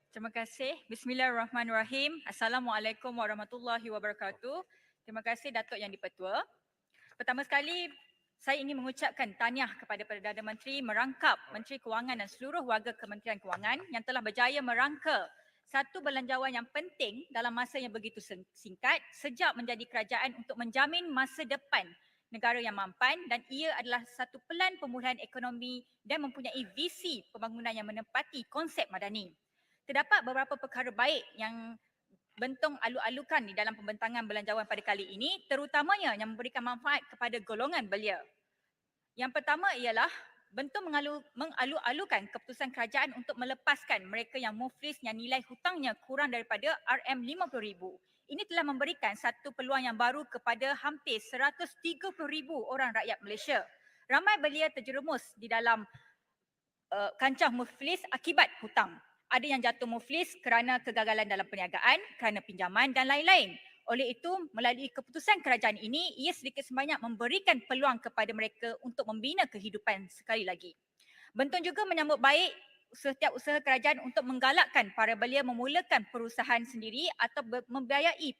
Terima kasih. Bismillahirrahmanirrahim. Assalamualaikum warahmatullahi wabarakatuh. Terima kasih Datuk Yang di-Pertua. Pertama sekali, saya ingin mengucapkan tahniah kepada Perdana Menteri merangkap Menteri Kewangan dan seluruh warga Kementerian Kewangan yang telah berjaya merangka satu belanjawan yang penting dalam masa yang begitu singkat sejak menjadi kerajaan untuk menjamin masa depan negara yang mampan, dan ia adalah satu pelan pemulihan ekonomi dan mempunyai visi pembangunan yang menepati konsep madani. Terdapat beberapa perkara baik yang Bentong alu-alukan di dalam pembentangan belanjawan pada kali ini, terutamanya yang memberikan manfaat kepada golongan belia. Yang pertama ialah Bentong mengalu-alukan keputusan kerajaan untuk melepaskan mereka yang muflis yang nilai hutangnya kurang daripada RM50,000. Ini telah memberikan satu peluang yang baru kepada hampir 130,000 orang rakyat Malaysia. Ramai belia terjerumus di dalam kancah muflis akibat hutang. Ada yang jatuh muflis kerana kegagalan dalam perniagaan, kerana pinjaman dan lain-lain. Oleh itu, melalui keputusan kerajaan ini, ia sedikit sebanyak memberikan peluang kepada mereka untuk membina kehidupan sekali lagi. Bentong juga menyambut baik setiap usaha kerajaan untuk menggalakkan para belia memulakan perusahaan sendiri atau membiayai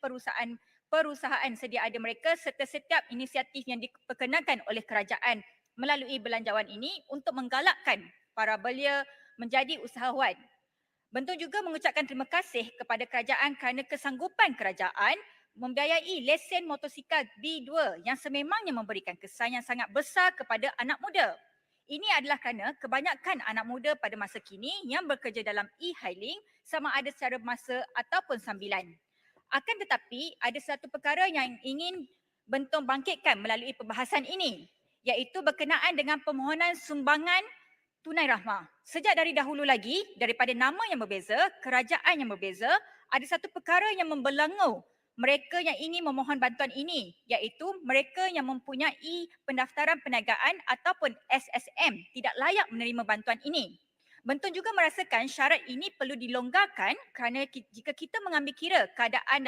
perusahaan sedia ada mereka, serta setiap inisiatif yang diperkenankan oleh kerajaan melalui belanjawan ini untuk menggalakkan para belia menjadi usahawan. Bentong juga mengucapkan terima kasih kepada kerajaan kerana kesanggupan kerajaan membiayai lesen motosikal B2 yang sememangnya memberikan kesan yang sangat besar kepada anak muda. Ini adalah kerana kebanyakan anak muda pada masa kini yang bekerja dalam e-hailing sama ada secara masa ataupun sambilan. Akan tetapi, ada satu perkara yang ingin Bentong bangkitkan melalui perbahasan ini, iaitu berkenaan dengan permohonan sumbangan tunai rahmah. Sejak dari dahulu lagi, daripada nama yang berbeza, kerajaan yang berbeza, ada satu perkara yang membelenggu mereka yang ingin memohon bantuan ini, iaitu mereka yang mempunyai pendaftaran perniagaan ataupun SSM tidak layak menerima bantuan ini. Bentong juga merasakan syarat ini perlu dilonggarkan kerana jika kita mengambil kira keadaan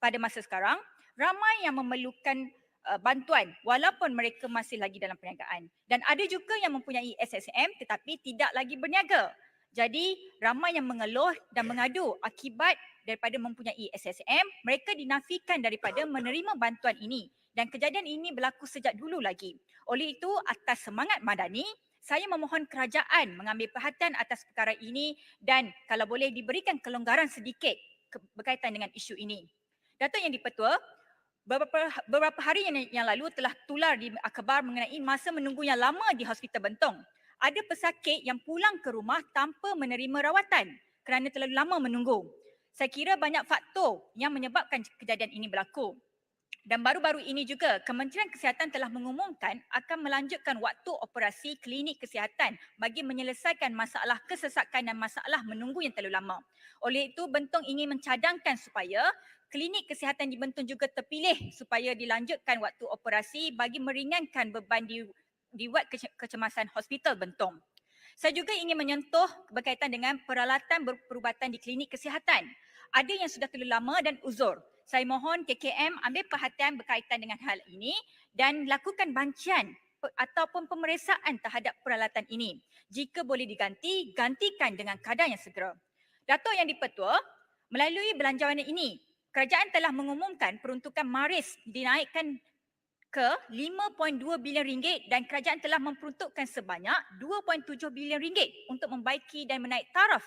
pada masa sekarang, ramai yang memerlukan bantuan walaupun mereka masih lagi dalam perniagaan. Dan ada juga yang mempunyai SSM tetapi tidak lagi berniaga. Jadi ramai yang mengeluh dan mengadu akibat daripada mempunyai SSM, mereka dinafikan daripada menerima bantuan ini. Dan kejadian ini berlaku sejak dulu lagi. Oleh itu, atas semangat madani, saya memohon kerajaan mengambil perhatian atas perkara ini dan kalau boleh diberikan kelonggaran sedikit berkaitan dengan isu ini. Datuk Yang di-Pertua, beberapa hari yang lalu telah tular di akhbar mengenai masa menunggu yang lama di Hospital Bentong. Ada pesakit yang pulang ke rumah tanpa menerima rawatan kerana terlalu lama menunggu. Saya kira banyak faktor yang menyebabkan kejadian ini berlaku. Dan baru-baru ini juga Kementerian Kesihatan telah mengumumkan akan melanjutkan waktu operasi klinik kesihatan bagi menyelesaikan masalah kesesakan dan masalah menunggu yang terlalu lama. Oleh itu, Bentong ingin mencadangkan supaya klinik kesihatan di Bentong juga terpilih supaya dilanjutkan waktu operasi bagi meringankan beban di wad kecemasan Hospital Bentong. Saya juga ingin menyentuh berkaitan dengan peralatan perubatan di klinik kesihatan. Ada yang sudah terlalu lama dan uzur. Saya mohon KKM ambil perhatian berkaitan dengan hal ini dan lakukan bancian ataupun pemeriksaan terhadap peralatan ini. Jika boleh diganti, gantikan dengan kadar yang segera. Datuk Yang di-Pertua, melalui belanjawan ini, kerajaan telah mengumumkan peruntukan maris dinaikkan ke 5.2 bilion ringgit dan kerajaan telah memperuntukkan sebanyak 2.7 bilion ringgit untuk membaiki dan menaik taraf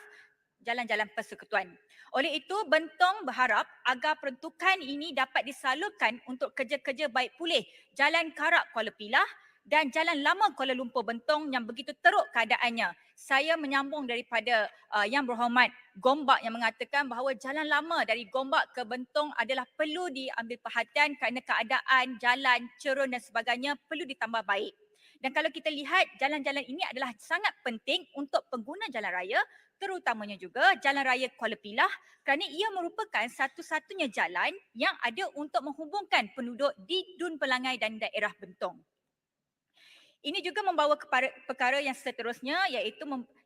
jalan-jalan persekutuan. Oleh itu, Bentong berharap agar peruntukan ini dapat disalurkan untuk kerja-kerja baik pulih Jalan Karak Kuala Pilah dan Jalan Lama Kuala Lumpur Bentong yang begitu teruk keadaannya. Saya menyambung daripada Yang Berhormat Gombak yang mengatakan bahawa jalan lama dari Gombak ke Bentong adalah perlu diambil perhatian kerana keadaan jalan, cerun dan sebagainya perlu ditambah baik. Dan kalau kita lihat jalan-jalan ini adalah sangat penting untuk pengguna jalan raya, terutamanya juga Jalan Raya Kuala Pilah kerana ia merupakan satu-satunya jalan yang ada untuk menghubungkan penduduk di Dun Pelangai dan daerah Bentong. Ini juga membawa kepada perkara yang seterusnya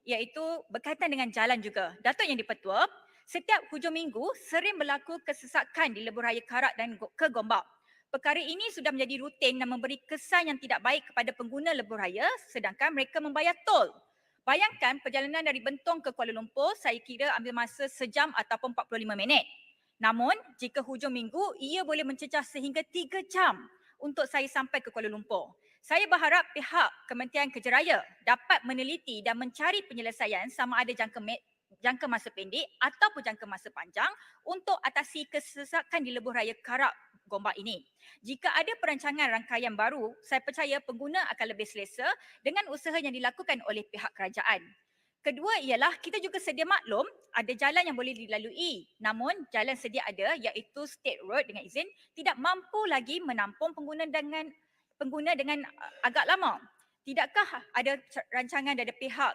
iaitu berkaitan dengan jalan juga. Datuk Yang di-Pertua, setiap hujung minggu sering berlaku kesesakan di Lebuh Raya Karak dan ke Gombak. Perkara ini sudah menjadi rutin dan memberi kesan yang tidak baik kepada pengguna lebuh raya sedangkan mereka membayar tol. Bayangkan perjalanan dari Bentong ke Kuala Lumpur saya kira ambil masa sejam ataupun 45 minit. Namun jika hujung minggu ia boleh mencecah sehingga 3 jam untuk saya sampai ke Kuala Lumpur. Saya berharap pihak Kementerian Kejeraya dapat meneliti dan mencari penyelesaian sama ada jangka masa pendek ataupun jangka masa panjang untuk atasi kesesakan di lebuh raya Karak Gombak ini. Jika ada perancangan rangkaian baru, saya percaya pengguna akan lebih selesa dengan usaha yang dilakukan oleh pihak kerajaan. Kedua ialah kita juga sedia maklum ada jalan yang boleh dilalui. Namun jalan sedia ada iaitu State Road dengan izin tidak mampu lagi menampung pengguna dengan agak lama. Tidakkah ada rancangan dari pihak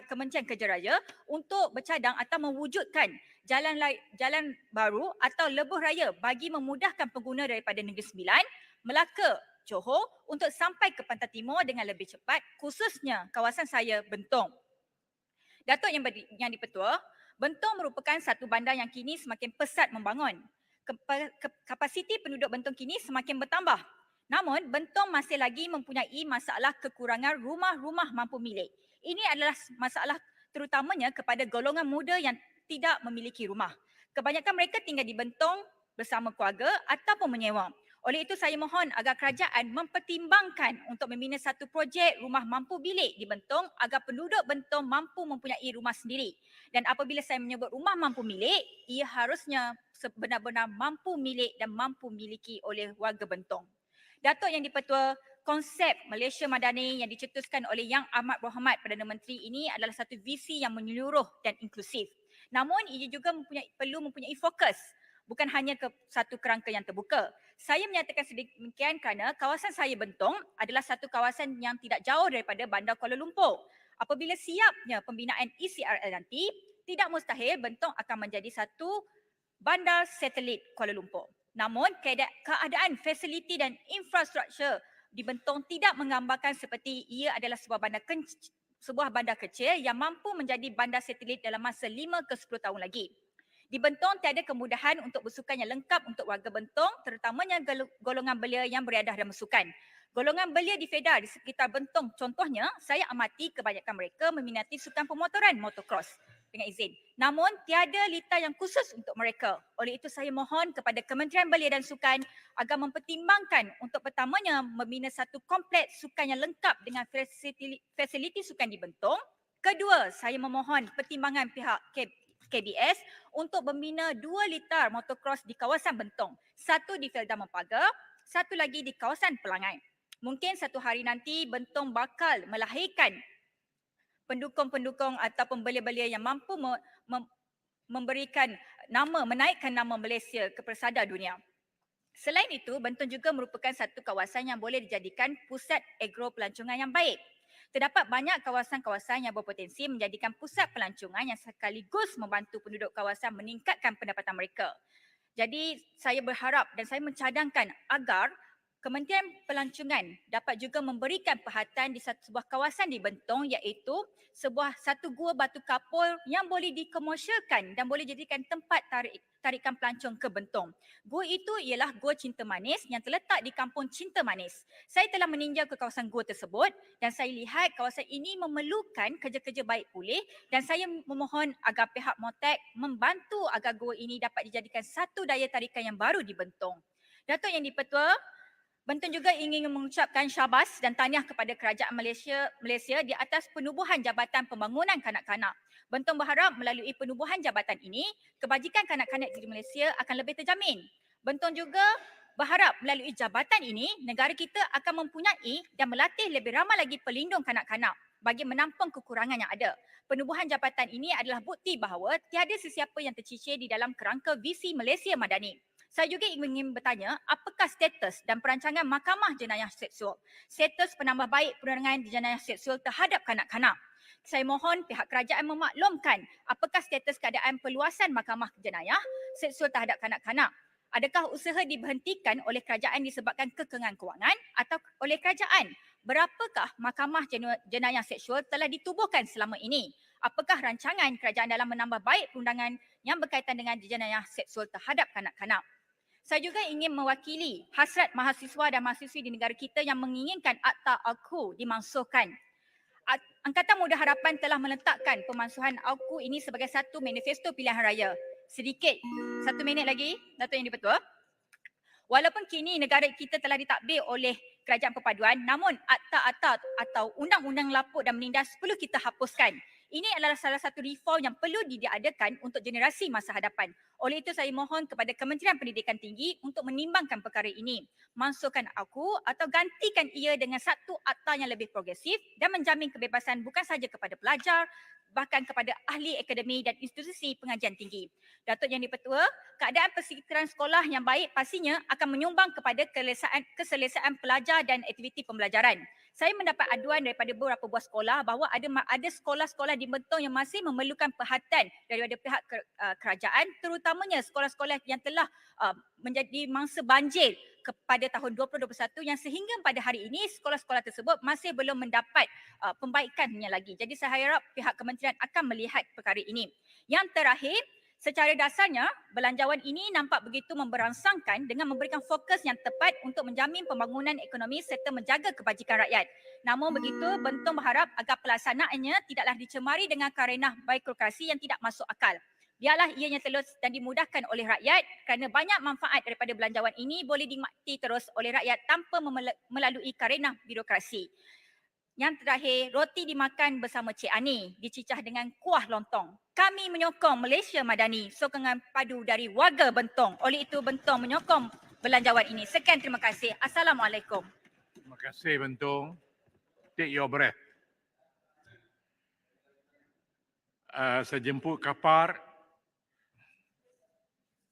Kementerian Kejeraya untuk bercadang atau mewujudkan jalan baru atau lebuh raya bagi memudahkan pengguna daripada Negeri Sembilan, Melaka, Johor untuk sampai ke Pantai Timur dengan lebih cepat, khususnya kawasan saya Bentong. Datuk yang di-Pertua, Bentong merupakan satu bandar yang kini semakin pesat membangun. Kapasiti penduduk Bentong kini semakin bertambah. Namun, Bentong masih lagi mempunyai masalah kekurangan rumah-rumah mampu milik. Ini adalah masalah terutamanya kepada golongan muda yang tidak memiliki rumah. Kebanyakan mereka tinggal di Bentong bersama keluarga ataupun menyewa. Oleh itu saya mohon agar kerajaan mempertimbangkan untuk membina satu projek rumah mampu bilik di Bentong agar penduduk Bentong mampu mempunyai rumah sendiri. Dan apabila saya menyebut rumah mampu milik, ia harusnya benar-benar mampu milik dan mampu miliki oleh warga Bentong. Datuk yang di-Pertua, konsep Malaysia Madani yang dicetuskan oleh Yang Amat Berhormat Perdana Menteri ini adalah satu visi yang menyeluruh dan inklusif. Namun ia juga perlu mempunyai fokus, bukan hanya ke satu kerangka yang terbuka. Saya menyatakan sedemikian kerana kawasan saya Bentong adalah satu kawasan yang tidak jauh daripada Bandar Kuala Lumpur. Apabila siapnya pembinaan ECRL nanti, tidak mustahil Bentong akan menjadi satu bandar satelit Kuala Lumpur. Namun keadaan fasiliti dan infrastruktur di Bentong tidak menggambarkan seperti ia adalah sebuah bandar kecil yang mampu menjadi bandar satelit dalam masa 5 ke 10 tahun lagi. Di Bentong tiada kemudahan untuk bersukan yang lengkap untuk warga Bentong, terutamanya golongan belia yang beriadah dan bersukan. Golongan belia di Feda di sekitar Bentong contohnya, saya amati kebanyakan mereka meminati sukan pemotoran motocross dengan izin. Namun tiada litar yang khusus untuk mereka. Oleh itu saya mohon kepada Kementerian Belia dan Sukan agar mempertimbangkan untuk pertamanya membina satu kompleks sukan yang lengkap dengan fasiliti sukan di Bentong. Kedua, saya memohon pertimbangan pihak KBS untuk membina 2 litar motocross di kawasan Bentong. Satu di Felda Mempaga, satu lagi di kawasan Pelangai. Mungkin satu hari nanti Bentong bakal melahirkan pendukung-pendukung ataupun belia-belia yang mampu memberikan nama, menaikkan nama Malaysia ke persada dunia. Selain itu, Bentong juga merupakan satu kawasan yang boleh dijadikan pusat agro pelancongan yang baik. Terdapat banyak kawasan-kawasan yang berpotensi menjadikan pusat pelancongan yang sekaligus membantu penduduk kawasan meningkatkan pendapatan mereka. Jadi saya berharap dan saya mencadangkan agar Kementerian Pelancongan dapat juga memberikan perhatian di sebuah kawasan di Bentong iaitu satu gua batu kapur yang boleh dikomersialkan dan boleh jadikan tempat tarikan pelancong ke Bentong. Gua itu ialah Gua Cinta Manis yang terletak di Kampung Cinta Manis. Saya telah meninjau ke kawasan gua tersebut dan saya lihat kawasan ini memerlukan kerja-kerja baik pulih dan saya memohon agar pihak MOTEK membantu agar gua ini dapat dijadikan satu daya tarikan yang baru di Bentong. Datuk yang di-Pertua, Bentong juga ingin mengucapkan syabas dan tahniah kepada Kerajaan Malaysia di atas penubuhan Jabatan Pembangunan Kanak-Kanak. Bentong berharap melalui penubuhan jabatan ini, kebajikan kanak-kanak di Malaysia akan lebih terjamin. Bentong juga berharap melalui jabatan ini, negara kita akan mempunyai dan melatih lebih ramai lagi pelindung kanak-kanak bagi menampung kekurangan yang ada. Penubuhan jabatan ini adalah bukti bahawa tiada sesiapa yang tercicir di dalam kerangka visi Malaysia Madani. Saya juga ingin bertanya, apakah status dan perancangan Mahkamah Jenayah Seksual? Status penambahbaik perundangan jenayah seksual terhadap kanak-kanak. Saya mohon pihak kerajaan memaklumkan apakah status keadaan perluasan Mahkamah Jenayah Seksual terhadap kanak-kanak. Adakah usaha diberhentikan oleh kerajaan disebabkan kekengan kewangan atau oleh kerajaan? Berapakah Mahkamah Jenayah Seksual telah ditubuhkan selama ini? Apakah rancangan kerajaan dalam menambah baik perundangan yang berkaitan dengan jenayah seksual terhadap kanak-kanak? Saya juga ingin mewakili hasrat mahasiswa dan mahasiswi di negara kita yang menginginkan Akta Aku dimansuhkan. Angkatan Muda Harapan telah meletakkan pemansuhan AUKU ini sebagai satu manifesto pilihan raya. Sedikit, 1 minit lagi, Datuk Yang di-Pertua. Walaupun kini negara kita telah ditadbir oleh Kerajaan Perpaduan, namun akta-akta atau undang-undang lapuk dan menindas perlu kita hapuskan. Ini adalah salah satu reform yang perlu diadakan untuk generasi masa hadapan. Oleh itu saya mohon kepada Kementerian Pendidikan Tinggi untuk menimbangkan perkara ini. Mansuhkan AUKU atau gantikan ia dengan satu akta yang lebih progresif dan menjamin kebebasan bukan sahaja kepada pelajar, bahkan kepada ahli akademi dan institusi pengajian tinggi. Datuk Yang di-Pertua, keadaan persekitaran sekolah yang baik pastinya akan menyumbang kepada keselesaan pelajar dan aktiviti pembelajaran. Saya mendapat aduan daripada beberapa buah sekolah bahawa ada sekolah-sekolah di Bentong yang masih memerlukan perhatian daripada pihak kerajaan, terutamanya sekolah-sekolah yang telah menjadi mangsa banjir kepada tahun 2021 yang sehingga pada hari ini sekolah-sekolah tersebut masih belum mendapat pembaikannya lagi. Jadi saya harap pihak kementerian akan melihat perkara ini. Yang terakhir, secara dasarnya, belanjawan ini nampak begitu memberangsangkan dengan memberikan fokus yang tepat untuk menjamin pembangunan ekonomi serta menjaga kebajikan rakyat. Namun begitu, Bentong berharap agar pelaksanaannya tidaklah dicemari dengan karenah birokrasi yang tidak masuk akal. Biarlah ianya telus dan dimudahkan oleh rakyat kerana banyak manfaat daripada belanjawan ini boleh dinikmati terus oleh rakyat tanpa melalui karenah birokrasi. Yang terakhir, roti dimakan bersama Cik Ani, dicicah dengan kuah lontong. Kami menyokong Malaysia Madani, sokongan padu dari warga Bentong. Oleh itu, Bentong menyokong belanjawan ini. Sekian, terima kasih. Assalamualaikum. Terima kasih Bentong. Take your breath. Saya jemput kapar